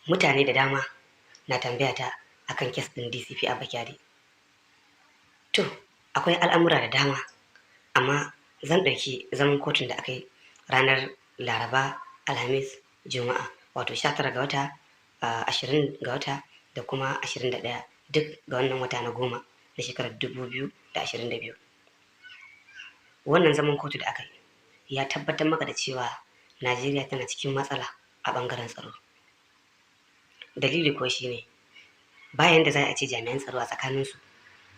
Mutane da dama na tambaya ta akan kes ɗin DCP Abba Kyari. To, akwai al'amura da dama, amma zan ɗauki zaman kotun da aka yi ranar Laraba, Alhamis, Juma'a, wato 19 ga wata, 20 ga wata da kuma 21 duk ga wannan wata na goma na shekarar 2022. Wannan zaman kotu da aka yi ya tabbatar maka da cewa Najeriya tana cikin matsala a ɓangaren tsaro. Dalili kuwa shine bayan da za a ce jami'an tsaro a tsakaninsu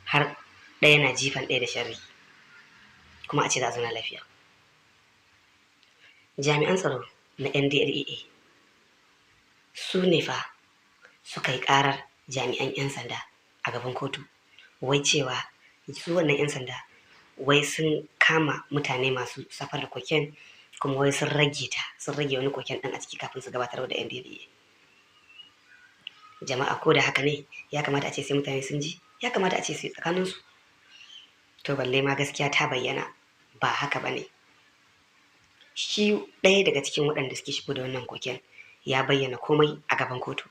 har ɗaya na jifan ɗaya da sharri kuma a ce za a zauna lafiya. Jami'an tsaro na NDLEA su ne fa suka yi ƙarar jami'an 'yan sanda a gaban kotu, wai cewa su wannan 'yan sanda wai sun kama mutane masu safar koken, kuma wai sun rage wani koken ɗin a ciki kafin su gabatar da NDLEA. Jama'a ko da haka ne ya kamata a ce sai mutane sun ji, ya kamata a ce sai tsakaninsu. To balle ma gaskiya ta bayyana ba haka ba ne. Shi ɗaya daga cikin waɗanda suke shigo da wannan koken ya bayyana komai a gaban kotu,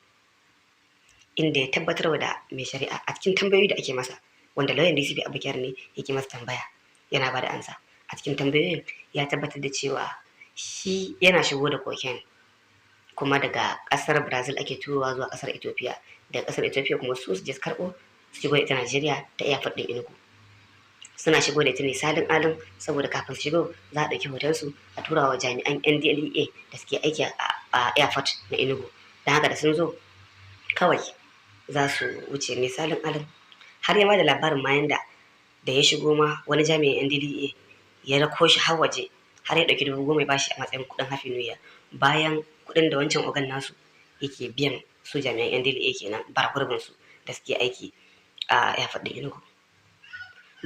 inda ya tabbatar da mai shari'a a cikin tambayoyi da ake masa, wanda lauyan DCP Abba Kyari ne yake masa tambaya yana ba da ansa. A cikin tambayoyin ya tabbatar da cewa shi yana shigo da koken kuma daga ƙasar Brazil ake turowa zuwa ƙasar Ethiopia, daga ƙasar Ethiopia kuma su je su karɓo su shigo da ita Najeriya ta airport ɗin Enugu. Suna shigo da ita ne salin alin, saboda kafin su shigo za a ɗauki hotonsu a tura wa jami'an NDLEA da suke aiki a airport na Enugu. Don haka da sun zo kawai za su wuce ne salin alin. Har ya ba da labarin ma yanda da ya shigo ma wani jami'in NDLEA ya rako shi har waje, har ya ɗauki 10,000 ya bashi a matsayin kuɗin Happy New Year, bayan kuɗin da wancan ogan nasu yake biyan su jami'an NDLEA kenan bara gurbin su da suke aiki a airport ɗin Enugu.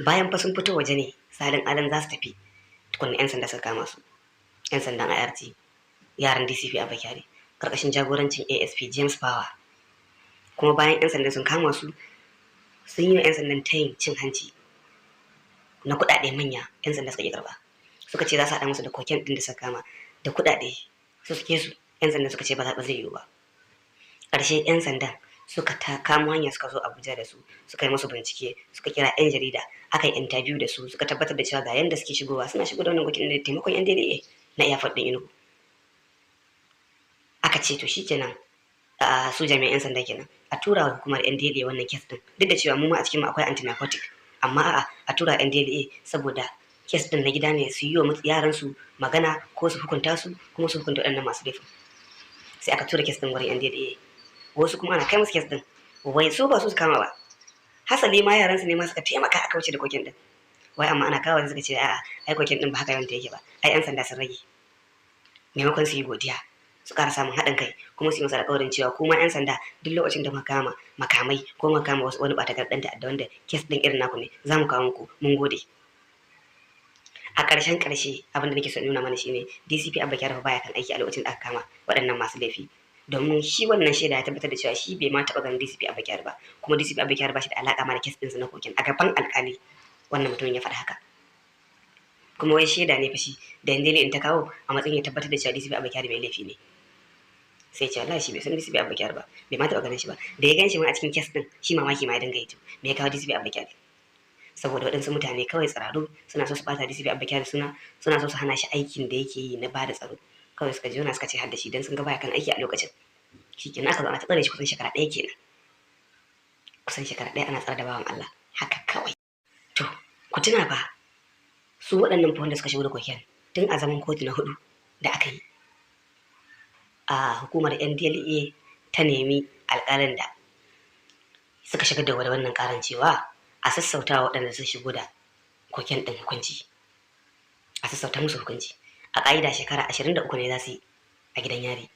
Bayan fa sun fito waje ne salin alin za su tafi, tukunna 'yan sanda suka kama su, 'yan sandan IRT, yaran DCP Abba Kyari karkashin jagorancin ASP James Power. Kuma bayan 'yan sanda sun kama su, sun yi wa 'yan sandan tayin cin hanci na kuɗaɗe manya. 'Yan sanda suka ƙi karɓa, suka ce za su haɗa musu da koken ɗin da suka kama da kuɗaɗe su suke su. 'Yan sanda suka ce ba zai yiwu ba. Ƙarshe 'yan sandan suka kamo hanya suka zo Abuja da su, suka yi musu bincike, suka kira 'yan jarida, aka yi interview da su, suka tabbatar da cewa ga yanda suke shigowa, suna shigo da wannan koken da taimakon NDLEA na airport ɗin Enugu. Aka ce to shikenan, su jami'an 'yan sanda kenan a tura wa hukumar NDLEA wannan kes ɗin, duk da cewa mu ma a cikin mu akwai anti-narcotic, amma a tura NDLEA saboda kes ɗin na gida ne, su yi wa yaran su magana ko su hukunta su kuma su hukunta waɗannan masu laifin. Sai aka tura kes ɗin wurin NDLEA. Wasu kuma ana kai musu kes ɗin, wai su ba su kama ba, hasali ma yaran su ne ma suka taimaka a kauce da koken ɗin. Wai amma ana kawo suka ce a'a, ai koken ɗin ba haka yawanta yake ba, ai 'yan sanda sun rage. Maimakon su yi godiya, su ƙara samun haɗin kai, kuma su yi masa alƙawarin cewa kuma 'yan sanda duk lokacin da muka kama makamai ko muka kama wani ɓata garɗan ta'adda wanda kes ɗin irin naku ne, za mu kawo muku, mun gode. A ƙarshen ƙarshe abin da nake so nuna mana shine DCP Abba Kyari baya kan aiki a lokacin da aka kama waɗannan masu laifi, domin shi wannan shaida ya tabbatar da cewa shi bai ma taɓa ganin DCP Abba Kyari ba, kuma DCP Abba Kyari ba shi da alaƙa ma da kes ɗinsa na koken. A gaban alƙali wannan mutumin ya faɗa haka, kuma wai shaida ne fa shi da NDLEA in ta kawo a matsayin ya tabbatar da cewa DCP Abba Kyari mai laifi ne. Sai ce wallahi shi bai san DCP Abba Kyari ba, bai ma taɓa ganin shi ba. Da ya gan shi ma a cikin kes ɗin, shi mamaki ma ya dinga yi to me ya kawo DCP Abba Kyari. Saboda waɗansu mutane kawai tsiraru suna so su ɓata DCP Abba Kyari suna so su hana shi aikin da yake yi na bada tsaro, kawai suka jona suka ce har da shi don sun ga baya kan aiki a lokacin. Shi kenan aka zo ana tsare shi kusan shekara ɗaya kenan, kusan shekara ɗaya ana tsare da bawan Allah haka kawai. To ku tuna ba, su waɗannan fa wanda suka shigo da koken tun a zaman kotu na 4 da aka yi, a hukumar NDLEA ta nemi alƙalin da suka shigar da wannan ƙaran cewa a sassauta waɗanda suka shigo da koken ɗin hukunci, a sassauta musu hukunci. A ƙa'ida shekara 23 ne za su yi a gidan yari,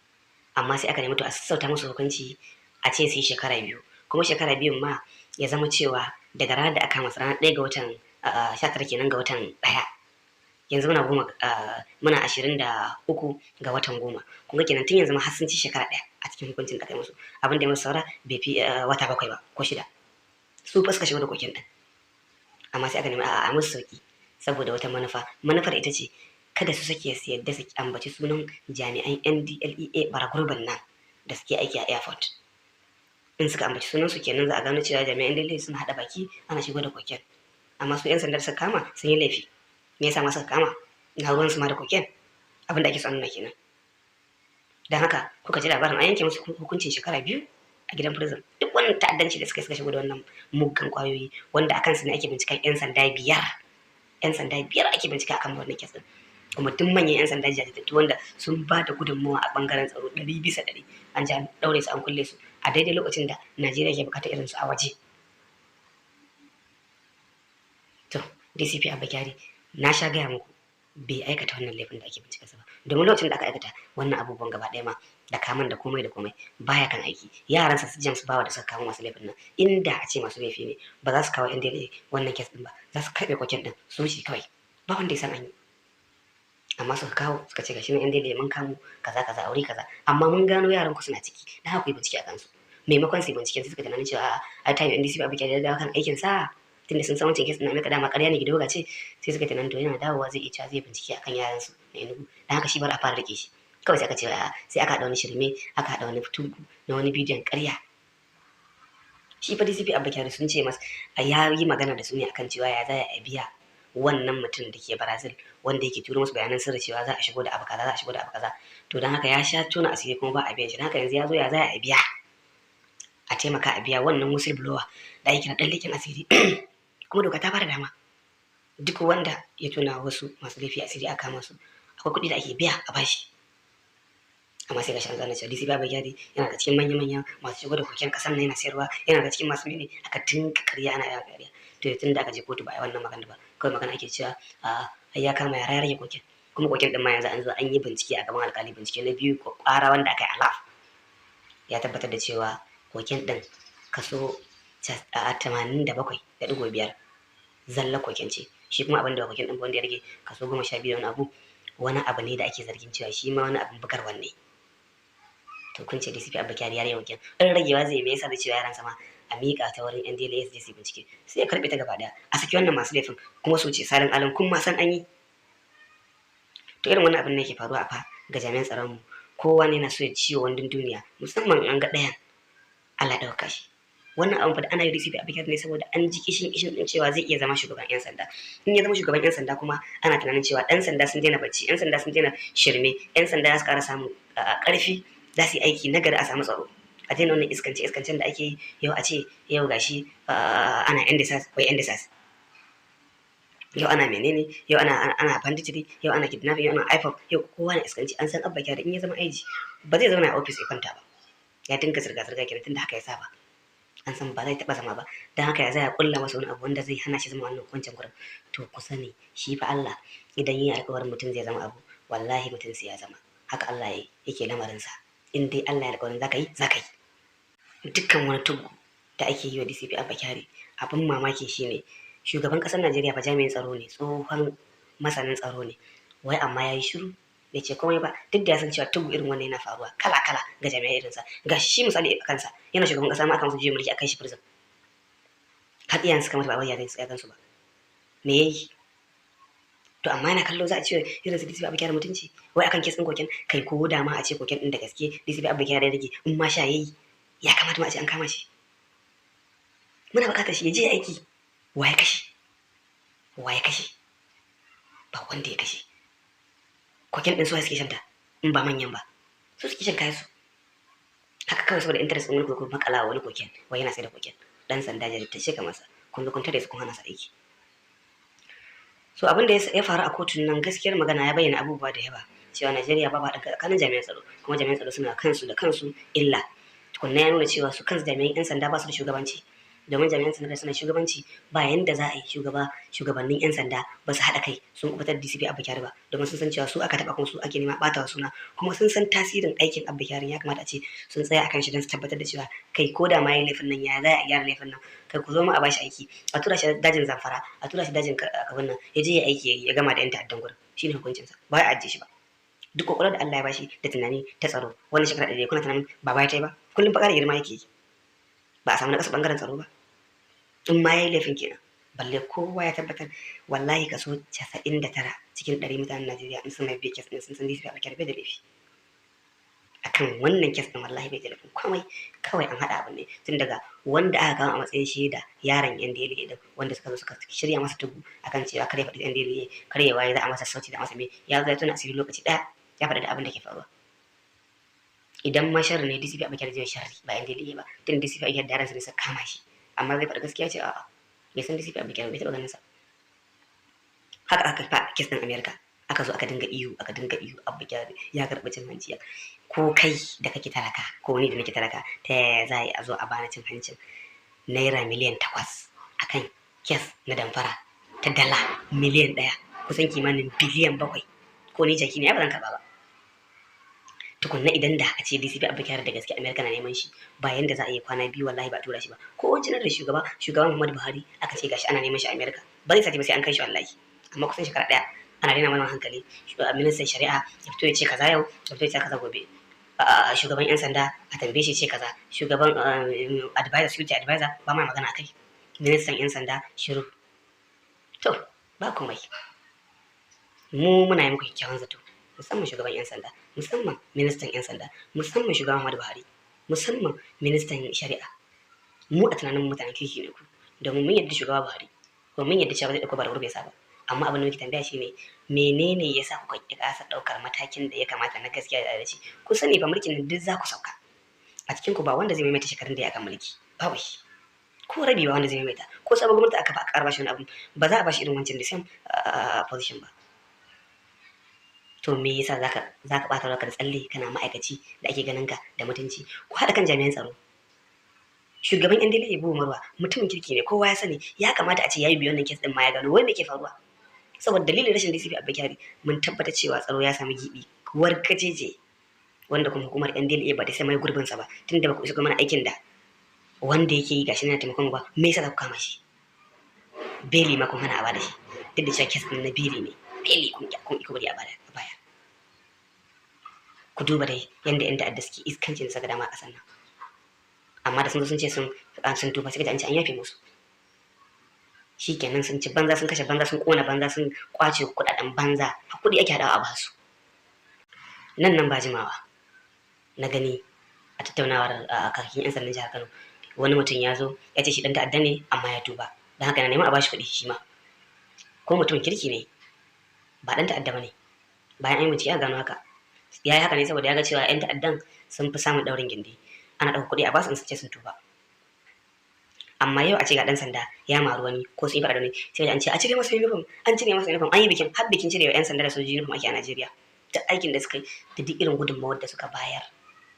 amma sai aka nemi to a sassauta musu hukunci, a ce su yi shekara 2, kuma shekara 2 ma ya zama cewa daga ranar da aka masu ranar 1 ga watan 19 kenan ga watan 1, yanzu muna 23 ga watan 10, kuma kenan tun yanzu ma har sun ci shekara 1 a cikin hukuncin da aka yi musu. Abin da ya musu saura bai fi wata 7 ba ko 6. Su fa suka shigo da koken ɗin, amma sai aka nemi a musu sauki saboda wata manufar ita ce kada su sake su yadda su ambaci sunan jami'an NDLEA bara gurbin nan da suke aiki a airport. In suka ambaci sunan su kenan za a gano cewa jami'an DLA suna haɗa baki ana shigo da koken. Amma su 'yan sanda suka kama sun yi laifi. Me yasa ma suka kama? Na ruwan su ma da koken. Abin da ake son nuna kenan. Don haka kuka ji labarin an yanke musu hukuncin shekara 2 a gidan prison. Duk wannan ta'addanci da suka shigo da wannan muggan kwayoyi wanda akan su ne ake binciken 'yan sanda 5. 'Yan sanda 5 ake bincika akan wannan kes din. Kuma duk manyan 'yan sanda jajirtattu wanda sun ba da gudunmawa a bangaren tsaro 100%, an ji an daure su an kulle su a daidai lokacin da Najeriya ke bukatar irin su a waje. To, DCP Abba Kyari na sha gaya muku bai aikata wannan laifin da ake bincika sa ba. Domin lokacin da aka aikata wannan abubuwan gaba ɗaya ma da kaman da komai da komai baya kan aiki. Yaransa su James Bawa da suka kama masu laifin nan inda a ce masu laifi ne ba za su kawo NDLA wannan kes din ba, za su karɓe koken din su wuce kawai ba wanda ya san an yi. Amma suka kawo suka ce gashi na NDLA mun kamo kaza kaza aure kaza, amma mun gano yaran ku suna ciki dan haka ku yi bincike a kansu. Maimakon su yi binciken sai suka tunanin cewa a ta yi NDCP Abba Kyari da kan aikin sa tunda sun san wancan kes din Amerika dama ƙarya ne gidoga ce, sai suka tunanin to yana dawowa zai iya cewa zai bincike akan yaran su na Enugu dan haka shi bar a fara rike shi. Kawai sai aka ce sai aka haɗa wani shirme aka haɗa wani fitu na wani bidiyon ƙarya. Shi fa DCP Abba Kyari sun ce masa ya yi magana da su ne akan cewa ya za a biya wannan mutum da ke Brazil wanda yake turo musu bayanan sirri cewa za a shigo da abu kaza za a shigo da abu kaza. To dan haka ya sha tona asiri kuma ba a biyan shi. Dan haka yanzu ya zo ya za a biya a taimaka a biya wannan whistleblower da ake na ɗan leƙen asiri. Kuma doka ta bada dama duk wanda ya tuna wasu masu laifi asiri a kama su akwai kuɗi da ake biya a bashi. Amma sai ga shan zana cewa DCP Abba Kyari yana da cikin manya-manya masu shigo da koken ƙasar nan yana sayarwa, yana da cikin masu mene aka tinka ƙarya ana yawa ƙarya. To tun da aka je kotu ba a yi wannan magana ba, kawai magana ake cewa ai ya kama yara ya rage koken. Kuma koken din ma yanzu an zo an yi bincike a gaban alƙali, bincike na biyu ƙwara wanda aka yi alaf ya tabbatar da cewa koken din kaso 87.5 zalla koken ce. Shi kuma abin da koken din wanda ya rage kaso 12 wani abu ne da ake zargin cewa shi ma wani abin bugarwan ne. To kun ce DCP Abba Kyari ya rage koken, in ragewa zai me yasa da cewa yaran sama a miƙa ta wurin NDLA su je su bincike sai ya karɓe ta gaba ɗaya a saki wannan masu laifin kuma su ce salin alin kun ma san an yi. To irin wannan abin ne ke faruwa a fa ga jami'an tsaron mu, kowa ne na so ya ciwo wandun duniya musamman an ga ɗayan Allah ɗauka shi. Wannan abin fa da ana yi DCP Abba Kyari ne saboda an ji kishin din cewa zai iya zama shugaban 'yan sanda. In ya zama shugaban 'yan sanda kuma ana tunanin cewa 'yan sanda sun daina bacci, 'yan sanda sun daina shirme, 'yan sanda za su ƙara samun ƙarfi, za su yi aiki nagari a samu tsaro. A daina wannan iskancen da ake yi yau a ce yau gashi ana NDSAS wai NDSAS. Yau ana menene, yau ana banditry, yau ana kidnapping, yau ana IPOB, yau kowa na iskanci. An san Abba Kyari in ya zama aiji ba zai zauna a ofis ya kwanta ba. Ya dinga zirga-zirga kenan tunda haka ya saba. An san ba zai taɓa zama ba. Dan haka ya zaya kulla masa wani abu wanda zai hana shi zama wannan wancan gurin. To ku sani shi fa Allah idan yi alƙawarin mutum zai zama abu wallahi mutum sai ya zama. Haka Allah yake lamarinsa. In dai Allah ya alƙawarin zaka yi zaka yi. Dukkan wani tugu da ake yi wa DCP Abba Kyari abin mamaki shine shugaban ƙasar Najeriya fa jami'in tsaro ne, tsohon masanin tsaro ne, wai amma ya yi shiru bai ce komai ba duk da ya san cewa tugu irin wannan yana faruwa kala-kala ga jami'ai irinsa. Ga shi misali a kansa yana shugaban ƙasa ma aka masa juyin mulki a kai shi prison har iyayen suka mutu ba wai ya gansu ba. Me yayi? To amma yana kallo za a ce irin su DCP Abba Kyari mutunci wai akan kes ɗin koken kai ko da ma a ce koken ɗin da gaske DCP Abba Kyari ya rage in ma sha yayi ya kamata ma a ce an kama shi. Muna buƙatar shi ya je aiki. Wa ya kashe? Ba wanda ya kashe. Koken ɗin su suke shanta in ba manyan ba su suke shan kayan su haka kawai saboda interest ɗin wani ko makala wani koken wai yana sai da koken. Dan sanda jajirtacce kamar sa kun zo kun tare su kun hana sa aiki. So abin da ya faru a kotun nan gaskiyar magana ya bayyana abubuwa da yawa cewa Najeriya ba haɗin tsakanin jami'an tsaro kuma jami'an tsaro suna kansu da kansu illa. Tukunna ya nuna cewa su kansu jami'an 'yan sanda ba su da shugabanci. Domin jami'an sanda suna shugabanci ba yanda za a yi shugabannin 'yan sanda ba su haɗa kai sun kubutar da DCP Abba Kyari ba, domin sun san cewa su aka taɓa kuma su ake nema ɓata wa suna, kuma sun san tasirin aikin Abba Kyari. Ya kamata a ce sun tsaya akan shi don su tabbatar da cewa kai ko da ma yin laifin nan ya za a gyara laifin nan, kai ku zo mu a bashi aiki, a tura shi dajin Zamfara, a tura shi dajin Kabin nan ya je ya aiki ya gama da 'yan ta'addan gurin, shine hukuncinsa ba ya ajiye shi ba. Duk kokarin da Allah ya bashi da tunani ta tsaro wannan shekara ɗaya kuna tunanin ba ya ta yi ba, kullum fa ƙara girma yake yi, ba a samu na ƙasa ɓangaren tsaro ba. In ma ya yi laifin kenan balle kowa ya tabbatar wallahi kaso 99 cikin 100 mutanen Najeriya in sun mai biya kes sun san DCP Abba Kyari bai da laifi. akan wannan kes din wallahi bai da laifin komai, kawai an haɗa abin ne tun daga wanda aka kawo a matsayin shaida yaron yan dele din wanda suka zo suka shirya masa tugu akan cewa kare faɗi yan dele kare ya waye za a masa sauti da masa me ya zo ya tuna asiri lokaci ɗaya ya faɗi da abin da ke faruwa. Idan ma sharri ne DCP Abubakar zai sharri ba yan dele ba tun DCP Abubakar da ransa ne suka kama shi amma zai faɗi gaskiya ce a'a bai san DCP Abubakar bai taɓa ganin sa. Haka aka fa kes din America aka zo aka dinga iyo abu ya karɓi cin hanci ko kai da kake talaka ko ni da nake talaka ta yaya za a zo a bani cin hancin naira miliyan 8 akan kes na damfara ta dala miliyan 1 kusan kimanin biliyan 7 ko ni jaki ne ya ba zan karɓa ba. Tukunna idan da a ce DCP Abubakar da gaske America na neman shi ba yanda za a yi kwana biyu wallahi ba a tura shi ba ko wancan da shugaban Muhammadu Buhari aka ce gashi ana neman shi a America ba zai sace ba sai an kai shi wallahi amma kusan shekara ɗaya ana rena mana hankali ministan shari'a ya fito ya ce kaza yau ya fito ya ce kaza gobe shugaban yan sanda a tambaye shi ce kaza shugaban security advisor ba ma magana akai ministan yan sanda shiru to ba komai mu muna yi muku kyakkyawan zato musamman shugaban yan sanda musamman ministan yan sanda musamman shugaban Muhammadu Buhari musamman ministan shari'a mu a tunanin mutanen kirki ne ku domin mun yadda shugaba Buhari ko mun yadda cewa zai dauko bara bai sa ba amma abin da muke tambaya shine menene yasa kuka kasa daukar matakin da ya kamata na gaskiya da adalci ku sani ba mulkin duk za ku sauka a cikin ku ba wanda zai maimaita shekarun da ya kan mulki babu shi ko rabi ba wanda zai maimaita ko sabon gwamnati aka karba shi wani abu ba za a bashi irin wancan da same position ba. To me yasa zaka bata ranka da tsalle kana ma'aikaci da ake ganin ka da mutunci ku haɗa kan jami'an tsaro shugaban yan dole Ibu Marwa mutumin kirki ne kowa ya sani ya kamata a ce yayi biyon nan kes din ma ya gano wai me ke faruwa saboda dalilin rashin DCP Abubakar mun tabbata cewa tsaro ya samu gibi warkajeje wanda kuma hukumar yan dole ba ta sai mai gurbin sa ba tunda ba ku isa mana aikin da wanda yake yi gashi na taimakon ba me yasa za ku kama shi beli ma kun hana a bada shi duk da cewa kes din na beli ne beli kun iko bari a baya ku duba dai yanda yan ta'adda suke iskancin sa ga dama a ƙasar nan amma da sun zo sun ce sun tuba sai ka ji an yafe musu shikenan sun ci banza sun kashe banza sun kona banza sun kwace kudaden banza kuɗi ake hadawa a basu nan ba jimawa na gani a tattaunawar kakakin yan sandan jihar Kano wani mutum ya zo ya ce shi dan ta'adda ne amma ya tuba dan haka yana neman a bashi kuɗi shi ma ko mutumin kirki ne ba dan ta'adda bane bayan ai mutum ya gano haka ya yi haka ne saboda ya ga cewa yan ta'addan sun fi samun daurin gindi ana ɗauka kuɗi a basu in sun ce sun tuba amma yau a ce ga dan sanda ya maru wani ko sai fara da wani sai an ce a cire masa uniform an yi bikin har bikin cire wa yan sanda da sojoji uniform ake a Najeriya duk aikin da suka yi da duk irin gudunmawar da suka bayar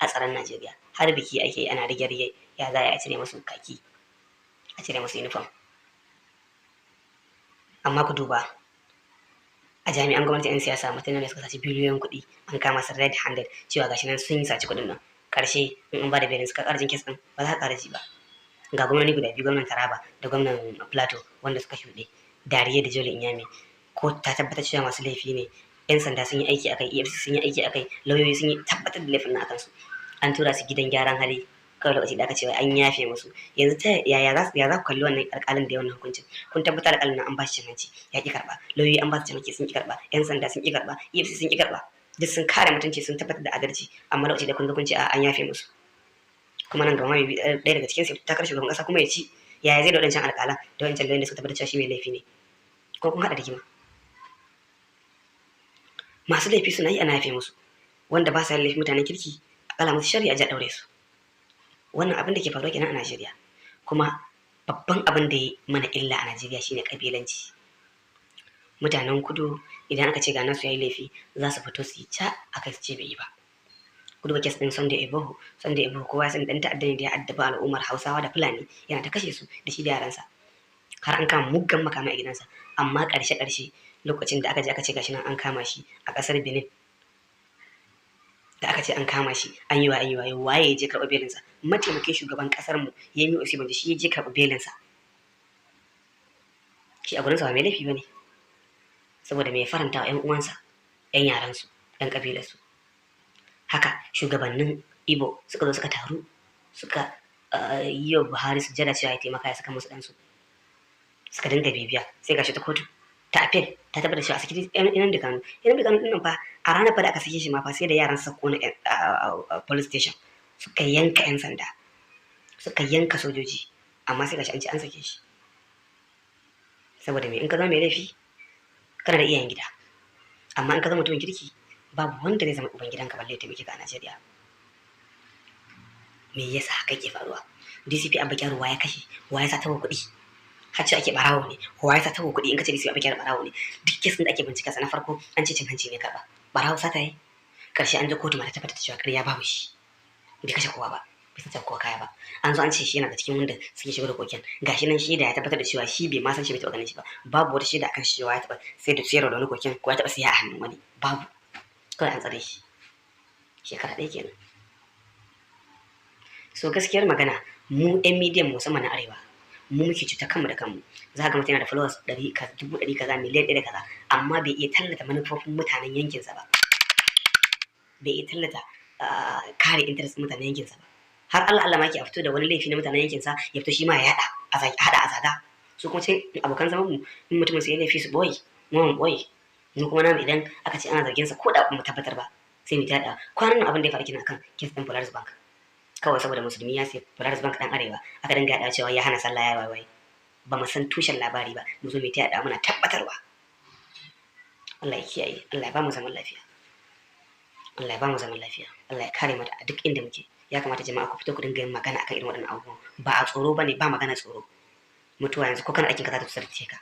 a tsaron Najeriya har biki ake ana rige ya za a cire masu kaki a cire masu uniform amma ku duba a jami'an gwamnati 'yan siyasa mutane ne suka saci biliyoyin kuɗi an kama su red handed cewa gashi nan sun yi saci kuɗin nan karshe in an ba da belin suka ƙarjin kes ɗin ba za ka ƙara ji ba ga gwamnati guda biyu gwamnan Taraba da gwamnan Plateau wanda suka shuɗe Dariye da Jole Inyame ko ta tabbatar cewa masu laifi ne yan sanda sun yi aiki akai EFCC sun yi aiki akai lauyoyi sun yi tabbatar da laifin na akan su an tura su gidan gyaran hali kawai lokaci da aka ce an yafe musu yanzu ta yaya za ku kalli wannan alƙalin da wannan hukuncin kun tabbatar alƙalin nan an ba shi cin hanci ya ƙi karɓa lauyoyi an ba su cin hanci sun ƙi karɓa yan sanda sun ƙi karɓa EFCC sun ƙi karɓa duk sun kare mutunci sun tabbatar da adalci amma lokaci da kun zo kun ce an yafe musu kuma nan gaba mai ɗaya daga cikin su takar shugaban ƙasa kuma ya ci yaya zai da wadancan alƙalan da wadancan lauyoyin da suka tabbatar cewa shi mai laifi ne ko kun haɗa rigima masu laifi suna yi ana yafe musu wanda ba sa yin laifi mutanen kirki akala musu shari'a ja daure su wannan abin da ke faruwa kenan a Najeriya kuma babban abin da ya mana illa a Najeriya shine kabilanci mutanen kudu idan aka ce ga nasu yayi laifi za su fito su yi ca aka ce bai yi ba kudu kes din Sunday Igboho kowa ya san dan ta'adda ne da ya addaba al'ummar Hausawa da Fulani yana ta kashe su da shi da yaransa har an kama muggan makamai a gidansa amma ƙarshe lokacin da aka je aka ce gashi nan an kama shi a ƙasar Benin da aka ce an kama shi an yi waye ya je karɓar belinsa mataimakin shugaban ƙasar mu Yemi Osibanjo shi ya je karɓar belinsa shi a gurinsa ba mai laifi bane saboda mai faranta wa 'yan uwansa 'yan yaransu 'yan ƙabilarsu haka shugabannin Igbo suka zo suka taru suka yi wa Buhari sujjada cewa ya taimaka ya saka musu ɗansu suka dinga bibiya sai gashi ta kotu ta appeal ta tabbatar cewa a saki Nnamdi Kanu. Nnamdi Kanu din nan fa a ranar fa da aka sake shi ma fa sai da yaran sa kona police station suka yanka 'yan sanda suka yanka sojoji, amma sai gashi an ce an sake shi. Saboda me? In ka zama mai laifi kana da iyayen gida, amma in ka zama mutumin kirki babu wanda zai zama uban gidanka balle ya taimake ka a Najeriya. Me yasa haka ke faruwa? DCP Abba Kyari wa ya kashe, wa ya sa tawo kuɗi, har ce ake barawo ne, wa ya sa tawo kuɗi in ka ce DCP Abba Kyari barawo ne. Duk kesin da ake bincika sa na farko an ce cin hanci ne karɓa, barawo sata yi, karshe an je kotu ma ta tabbatar da cewa ƙarya babu shi, bai kashe kowa ba, bai san kowa kaya ba. An zo an ce shi yana da cikin wanda suke shigo da koken, gashi nan shaida ya tabbatar da cewa shi bai ma san shi, bai taɓa ganin shi ba, babu wata shaida akan shi cewa ya taɓa sai da sayarwa da wani koken ko ya taɓa siya a hannun wani, babu. Kawai an tsare shi shekara ɗaya kenan. So gaskiyar magana mu 'yan midiyan musamman na arewa mu muke cuta kanmu da kanmu. Za ga mutum yana da followers 100,000 kaza miliyan 1 da kaza, amma bai iya tallata manufofin mutanen yankinsa ba, bai iya tallata kare interest mutanen yankinsa ba. Har Allah ma ke a fito da wani laifi na mutanen yankinsa ya fito shi ma ya haɗa a zaga. Su kuma sai abokan zaman mu in mutumin sai ya laifi su boye mu boye, mu kuma namu idan aka ce ana zargin sa ko da mu tabbatar ba sai mu tada. Kwanan nan abin da ya faru kenan kan kes din Polaris Bank, kawai saboda musulmi ya sai Polaris Bank dan arewa aka dinga yada cewa ya hana sallah ya waiwai, ba mu san tushen labari ba, mu zo mu ta yada muna tabbatarwa. Allah ya kiyaye, Allah ya ba mu zaman lafiya, Allah ya ba mu zaman lafiya, Allah ya kare mu a duk inda muke. Ya kamata jama'a ku fito ku dinga yin magana akan irin waɗannan abubuwan, ba a tsoro bane, ba magana tsoro. Mutuwa yanzu ko kana aikin ka za ta tsarce ka.